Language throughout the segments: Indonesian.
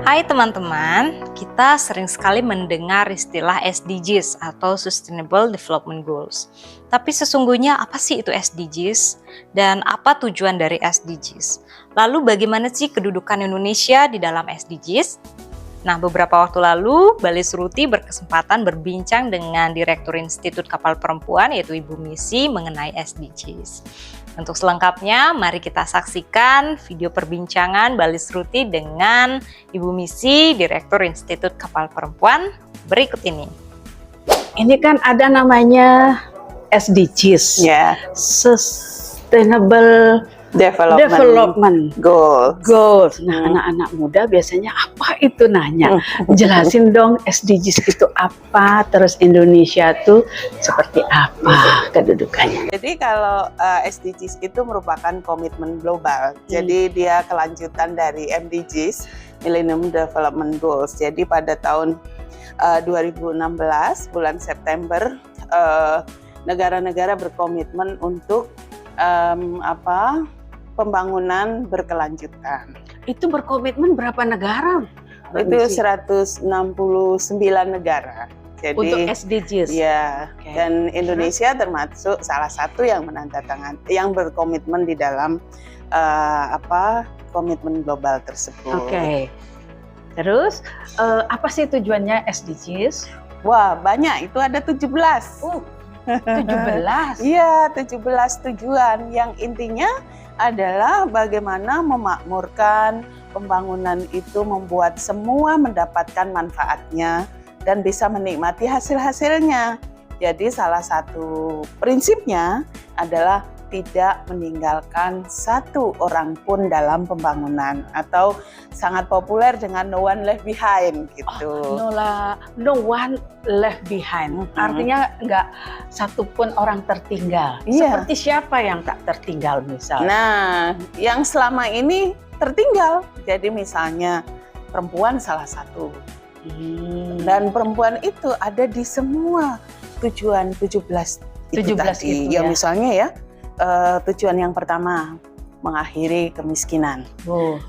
Hai teman-teman, kita sering sekali mendengar istilah SDGs atau Sustainable Development Goals. Tapi sesungguhnya apa sih itu SDGs? Dan apa tujuan dari SDGs? Lalu bagaimana sih kedudukan Indonesia di dalam SDGs? Nah, beberapa waktu lalu, Bali Suruti berkesempatan berbincang dengan Direktur Institut Kapal Perempuan, yaitu Ibu Misi, mengenai SDGs. Untuk selengkapnya, mari kita saksikan video perbincangan Bali Suruti dengan Ibu Misi, Direktur Institut Kapal Perempuan, berikut ini. Ini kan ada namanya SDGs, Sustainable Development Goals. Nah, anak-anak muda biasanya apa itu nanya? Jelasin dong SDGs itu apa, terus Indonesia tuh seperti apa kedudukannya. Jadi kalau SDGs itu merupakan komitmen global. Jadi dia kelanjutan dari MDGs, Millennium Development Goals. Jadi pada tahun 2016 bulan September negara-negara berkomitmen untuk pembangunan berkelanjutan. Itu berkomitmen berapa negara? Itu 169 negara. Jadi, untuk SDGs. Ya, dan Indonesia termasuk salah satu yang menandatangani, yang berkomitmen di dalam komitmen global tersebut. Terus apa sih tujuannya SDGs? Wah, banyak. Itu ada 17. 17? Iya, 17 tujuan. Yang intinya adalah bagaimana memakmurkan pembangunan itu, membuat semua mendapatkan manfaatnya dan bisa menikmati hasil-hasilnya. Jadi salah satu prinsipnya adalah tidak meninggalkan satu orang pun dalam pembangunan, atau sangat populer dengan no one left behind gitu. No one left behind. Artinya nggak satupun orang tertinggal. Seperti siapa yang tak tertinggal misalnya? Nah, yang selama ini tertinggal. Jadi misalnya perempuan salah satu. Dan perempuan itu ada di semua tujuan 17 itu tadi. Ya, misalnya ya. Tujuan yang pertama, mengakhiri kemiskinan.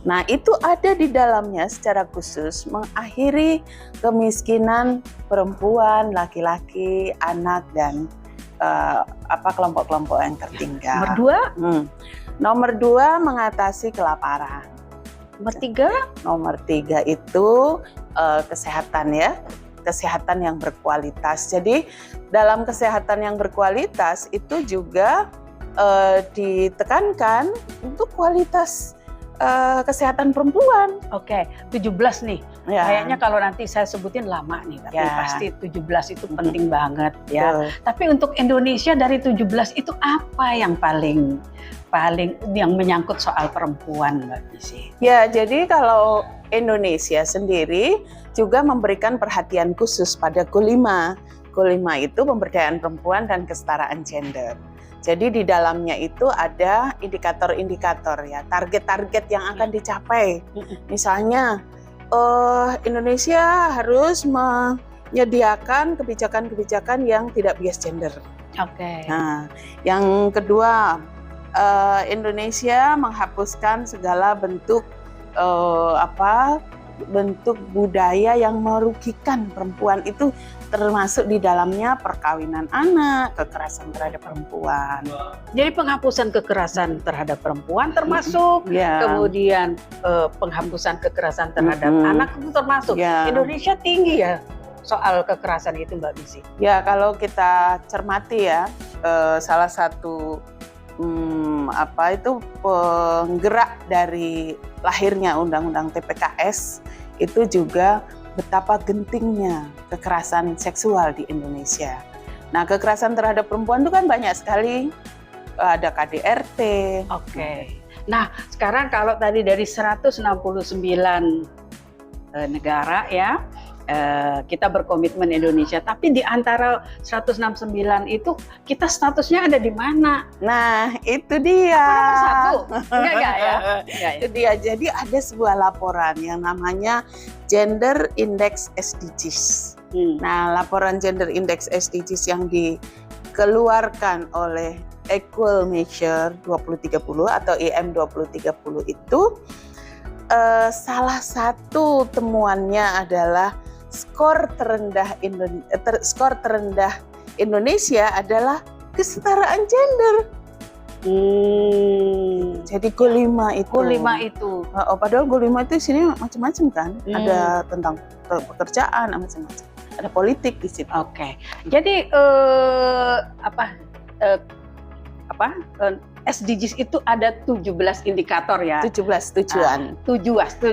Nah, itu ada di dalamnya secara khusus mengakhiri kemiskinan perempuan, laki-laki, anak, dan kelompok-kelompok yang tertinggal. Nomor dua, mengatasi kelaparan. Nomor tiga itu kesehatan ya. Kesehatan yang berkualitas. Jadi dalam kesehatan yang berkualitas itu juga ditekankan untuk kualitas kesehatan perempuan. 17 nih. Kayaknya kalau nanti saya sebutin lama nih, tapi pasti 17 itu penting banget ya. Tapi untuk Indonesia dari 17 itu apa yang paling yang menyangkut soal perempuan, Mbak Misi? Ya, jadi kalau Indonesia sendiri juga memberikan perhatian khusus pada Goal 5. Goal 5 itu pemberdayaan perempuan dan kesetaraan gender. Jadi di dalamnya itu ada indikator-indikator ya, target-target yang akan dicapai. Misalnya Indonesia harus menyediakan kebijakan-kebijakan yang tidak bias gender. Nah, yang kedua, Indonesia menghapuskan segala bentuk bentuk budaya yang merugikan perempuan, itu termasuk di dalamnya perkawinan anak, kekerasan terhadap perempuan. Jadi penghapusan kekerasan terhadap perempuan termasuk, kemudian penghapusan kekerasan terhadap anak itu termasuk. Indonesia tinggi ya soal kekerasan itu, Mbak Misi. Ya, kalau kita cermati ya, salah satu penggerak dari lahirnya Undang-Undang TPKS itu juga betapa gentingnya kekerasan seksual di Indonesia. Nah, kekerasan terhadap perempuan itu kan banyak sekali, ada KDRT. Nah, sekarang kalau tadi dari 169 negara ya, kita berkomitmen Indonesia, tapi di antara 169 itu kita statusnya ada di mana? Nah, itu dia. Satu? Enggak ya? Itu dia. Jadi ada sebuah laporan yang namanya Gender Index SDGs. Nah, laporan Gender Index SDGs yang dikeluarkan oleh Equal Measure 2030 atau EM 2030 itu salah satu temuannya adalah skor terendah Indonesia adalah kesetaraan gender. Jadi goal 5 itu. Goal 5 itu. Padahal goal 5 itu sini macam-macam kan. Ada tentang pekerjaan, macam-macam. Ada politik di situ. Oke. Jadi SDGs itu ada 17 indikator ya. 17 tujuan. 17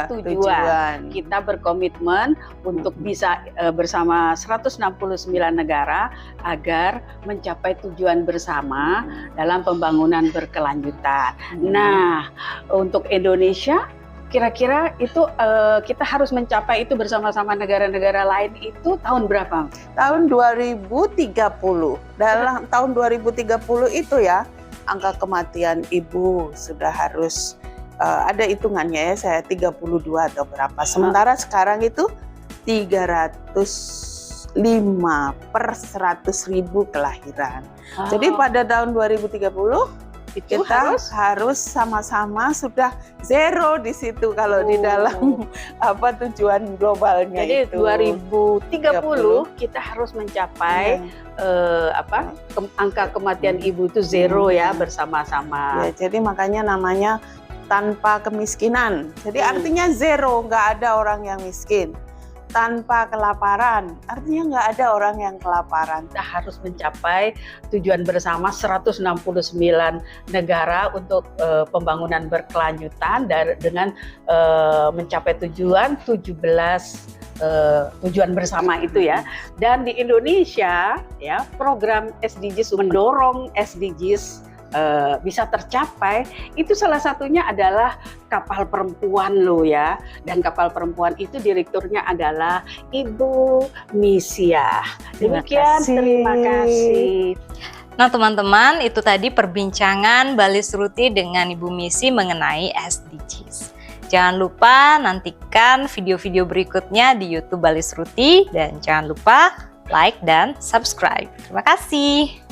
tujuan. Kita berkomitmen untuk bisa bersama 169 negara agar mencapai tujuan bersama dalam pembangunan berkelanjutan. Nah, untuk Indonesia kira-kira itu kita harus mencapai itu bersama-sama negara-negara lain itu tahun berapa? Tahun 2030. Dalam tahun 2030 itu ya, angka kematian ibu sudah harus ada hitungannya ya, saya 32 atau berapa. Sementara sekarang itu 305 per 100.000 kelahiran. Jadi pada tahun 2030 kita harus sama-sama sudah zero di situ kalau di dalam tujuan globalnya. Jadi itu. 2030 kita harus mencapai angka kematian ibu itu zero ya bersama-sama. Ya, jadi makanya namanya tanpa kemiskinan. Jadi artinya zero, nggak ada orang yang miskin. Tanpa kelaparan, artinya nggak ada orang yang kelaparan. Kita harus mencapai tujuan bersama 169 negara untuk pembangunan berkelanjutan dengan mencapai tujuan 17 tujuan bersama itu ya. Dan di Indonesia ya, program SDGs mendorong SDGs bisa tercapai, itu salah satunya adalah kapal perempuan loh ya. Dan kapal perempuan itu direkturnya adalah Ibu Misia. Demikian, terima kasih. Nah teman-teman, itu tadi perbincangan Balis Ruti dengan Ibu Misi mengenai SDGs. Jangan lupa nantikan video-video berikutnya di YouTube Balis Ruti, dan jangan lupa like dan subscribe. Terima kasih.